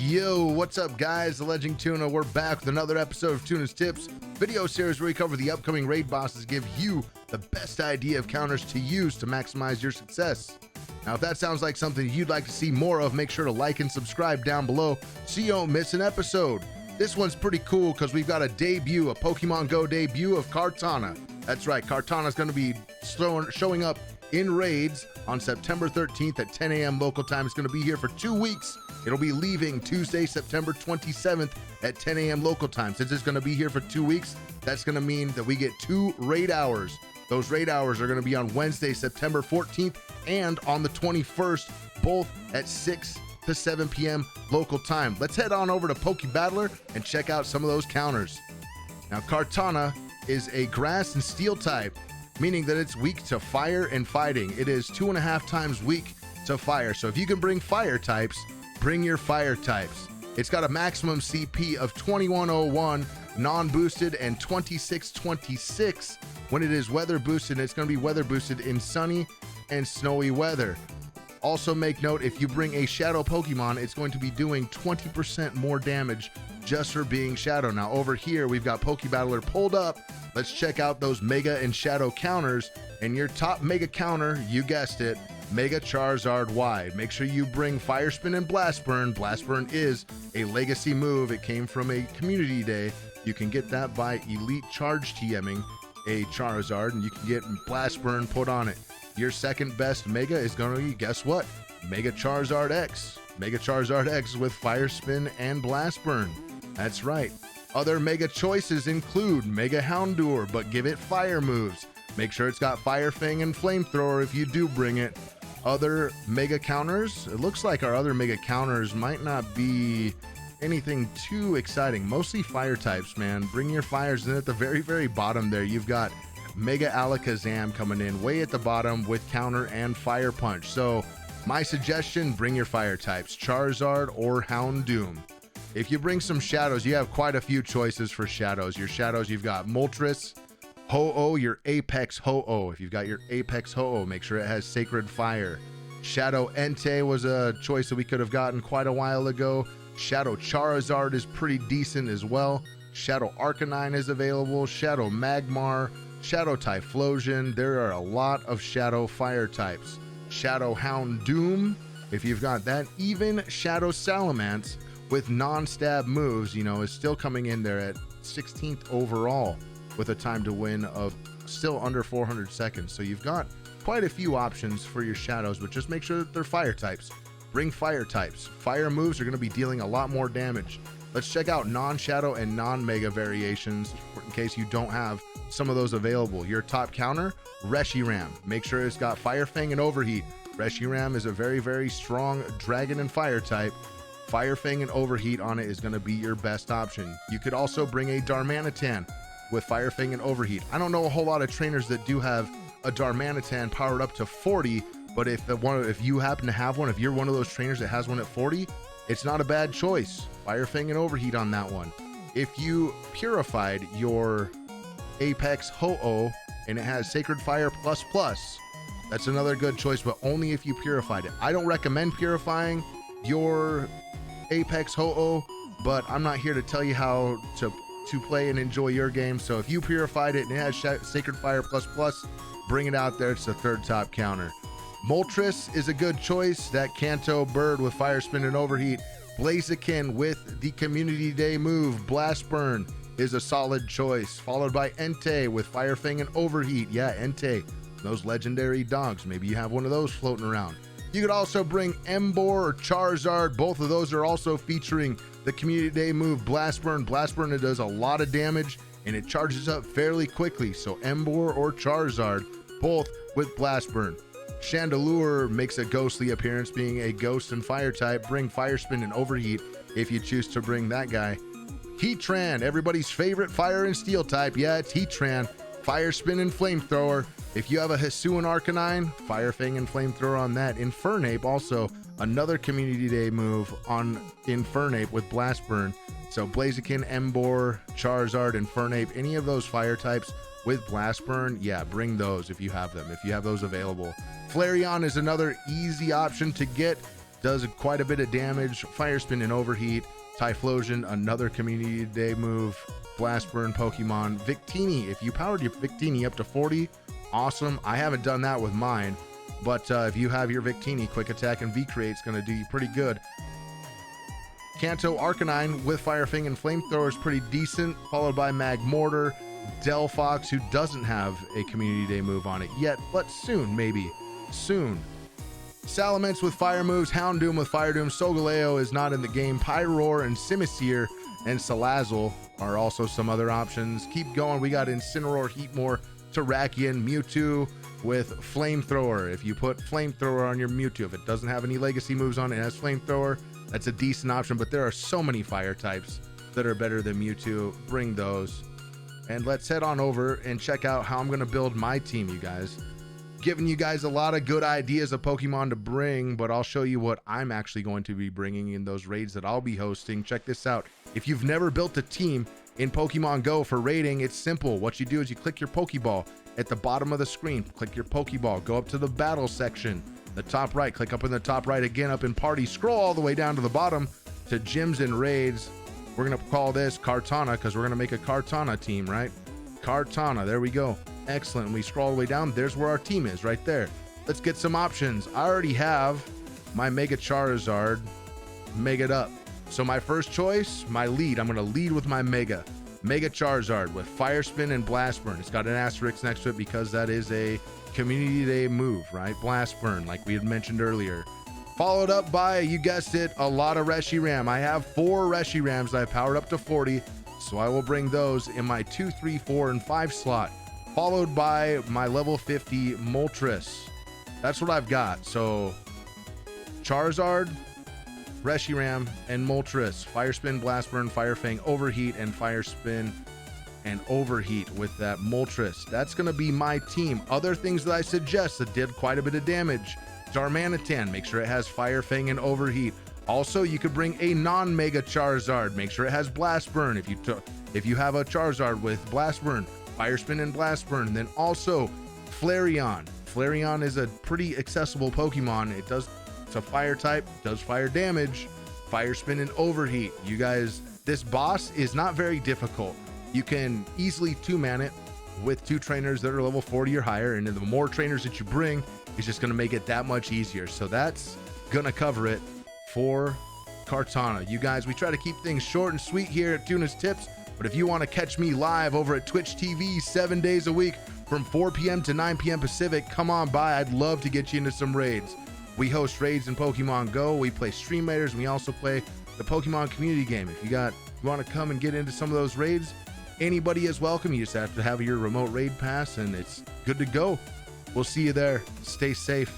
Yo, what's up guys? The Legend Tuna. We're back with another episode of Tuna's Tips, video series where we cover the upcoming raid bosses, give you the best idea of counters to use to maximize your success. Now, if that sounds like something you'd like to see more of, make sure to like and subscribe down below so you don't miss an episode. This one's pretty cool because we've got a Pokemon Go debut of Kartana. That's right, Kartana's going to be showing up in raids on September 13th at 10 a.m. local time. It's going to be here for 2 weeks. It'll be leaving Tuesday, September 27th at 10 a.m. local time. Since it's going to be here for 2 weeks, that's going to mean that we get 2 raid hours. Those raid hours are going to be on Wednesday, September 14th and on the 21st, both at 6 to 7 p.m. local time. Let's head on over to Pokebattler and check out some of those counters. Now, Kartana is a grass and steel type, meaning that it's weak to fire and fighting. It is 2.5 times weak to fire. So if you can bring fire types, bring your fire types. It's got a maximum CP of 2101 non-boosted and 2626 when it is weather boosted. It's going to be weather boosted in sunny and snowy weather. Also make note, if you bring a shadow Pokemon, it's going to be doing 20% more damage just for being shadow. Now over here, we've got Pokebattler pulled up. Let's check out those Mega and Shadow counters. And your top Mega counter, you guessed it, Mega Charizard Y. Make sure you bring Fire Spin and Blast Burn. Blast Burn is a legacy move. It came from a community day. You can get that by Elite Charge TMing a Charizard, and you can get Blast Burn put on it. Your second best Mega is going to be, guess what? Mega Charizard X. Mega Charizard X with Fire Spin and Blast Burn. That's right. Other Mega choices include Mega Houndour, but give it fire moves. Make sure it's got Fire Fang and Flamethrower if you do bring it. Other Mega counters, it looks like our other Mega counters might not be anything too exciting. Mostly fire types, man. Bring your fires in. At the very, very bottom there, you've got Mega Alakazam coming in way at the bottom with counter and Fire Punch. So my suggestion, bring your fire types, Charizard or Houndoom. If you bring some shadows, you have quite a few choices for shadows. Your shadows, you've got Moltres, Ho-Oh, your Apex Ho-Oh. If you've got your Apex Ho-Oh, make sure it has Sacred Fire. Shadow Entei was a choice that we could have gotten quite a while ago. Shadow Charizard is pretty decent as well. Shadow Arcanine is available. Shadow Magmar, Shadow Typhlosion. There are a lot of Shadow Fire types. Shadow Houndoom, if you've got that. Even Shadow Salamence with non-stab moves, you know, is still coming in there at 16th overall with a time to win of still under 400 seconds. So you've got quite a few options for your shadows, but just make sure that they're fire types. Bring fire types. Fire moves are going to be dealing a lot more damage. Let's check out non-shadow and non-mega variations in case you don't have some of those available. Your top counter, Reshiram. Make sure it's got Fire Fang and Overheat. Reshiram is a very, very strong dragon and fire type. Fire Fang and Overheat on it is going to be your best option. You could also bring a Darmanitan with Fire Fang and Overheat. I don't know a whole lot of trainers that do have a Darmanitan powered up to 40, but if you happen to have one, if you're one of those trainers that has one at 40, it's not a bad choice. Fire Fang and Overheat on that one. If you purified your Apex Ho-Oh and it has Sacred Fire plus plus, that's another good choice, but only if you purified it. I don't recommend purifying your Apex Ho-Oh, but I'm not here to tell you how to play and enjoy your game. So if you purified it and it has Sacred Fire plus plus, bring it out there. It's the third top counter. Moltres is a good choice. That Kanto bird with Fire Spin and Overheat. Blaziken with the Community Day move Blast Burn is a solid choice, followed by Entei with Fire Fang and Overheat. Yeah, Entei, those legendary dogs. Maybe you have one of those floating around. You could also bring Emboar or Charizard. Both of those are also featuring the Community Day move Blast Burn. Blast Burn, it does a lot of damage and it charges up fairly quickly. So Emboar or Charizard, both with Blast Burn. Chandelure makes a ghostly appearance, being a ghost and fire type. Bring Fire Spin and Overheat if you choose to bring that guy. Heatran, everybody's favorite fire and steel type. Yeah, it's Heatran. Fire Spin and Flamethrower. If you have a Hisuian Arcanine, Fire Fang and Flamethrower on that. Infernape, also another Community Day move on Infernape with Blast Burn. So Blaziken, Emboar, Charizard, Infernape, any of those fire types with Blast Burn, yeah, bring those if you have them, if you have those available. Flareon is another easy option to get. does quite a bit of damage. Fire Spin and Overheat. Typhlosion, another Community Day move. Blast Burn Pokemon. Victini, if you powered your Victini up to 40, awesome. I haven't done that with mine, but if you have your Victini, Quick Attack and V-Create is going to do you pretty good. Kanto Arcanine with Fire Fang and Flamethrower is pretty decent, followed by Magmortar. Delphox, who doesn't have a Community Day move on it yet, but soon, maybe. Soon. Salamence with fire moves, Houndoom with Fire Doom, Solgaleo is not in the game, Pyroar and Simisear and Salazzle are also some other options. Keep going, we got Incineroar, Heatmore, Terrakion, Mewtwo with Flamethrower. If you put Flamethrower on your Mewtwo, if it doesn't have any legacy moves on it, it has Flamethrower, that's a decent option, but there are so many fire types that are better than Mewtwo. Bring those. And let's head on over and check out how I'm going to build my team, you guys. Giving you guys a lot of good ideas of Pokemon to bring, but I'll show you what I'm actually going to be bringing in those raids that I'll be hosting. Check this out. If you've never built a team in Pokemon Go for raiding, it's simple. What you do is you click your Pokeball at the bottom of the screen. Click your Pokeball, go up to the battle section, the top right, click up in the top right again, up in party, scroll all the way down to the bottom to gyms and raids. We're going to call this Kartana because we're going to make a Kartana team, right? Kartana, there we go. Excellent. We scroll all the way down. There's where our team is right there. Let's get some options. I already have my Mega Charizard Mega'd up. So my first choice, my lead, I'm going to lead with my Mega Charizard with Fire Spin and Blast Burn. It's got an asterisk next to it because that is a Community Day move, right? Blast Burn, like we had mentioned earlier. Followed up by, you guessed it, a lot of Reshiram. I have 4 Reshirams that I powered up to 40, so I will bring those in my 2, 3, 4, and 5 slot. Followed by my level 50 Moltres. That's what I've got. So Charizard, Reshiram, and Moltres. Fire Spin, Blast Burn, Fire Fang, Overheat, and Fire Spin and Overheat with that Moltres. That's going to be my team. Other things that I suggest that did quite a bit of damage. Darmanitan, make sure it has Fire Fang and Overheat. Also, you could bring a non-Mega Charizard. Make sure it has Blast Burn if you have a Charizard with Blast Burn. Fire Spin and Blast Burn. And then also Flareon. Flareon is a pretty accessible Pokemon. It's a fire type, does fire damage. Fire Spin and Overheat. You guys, this boss is not very difficult. You can easily 2-man it with 2 trainers that are level 40 or higher, and the more trainers that you bring, it's just going to make it that much easier. So that's going to cover it for Kartana. You guys, we try to keep things short and sweet here at Tuna's Tips. But if you want to catch me live over at Twitch TV 7 days a week from 4 p.m. to 9 p.m. Pacific, come on by. I'd love to get you into some raids. We host raids in Pokemon Go. We play Stream Raiders, and we also play the Pokemon community game. If you want to come and get into some of those raids, anybody is welcome. You just have to have your remote raid pass, and it's good to go. We'll see you there. Stay safe.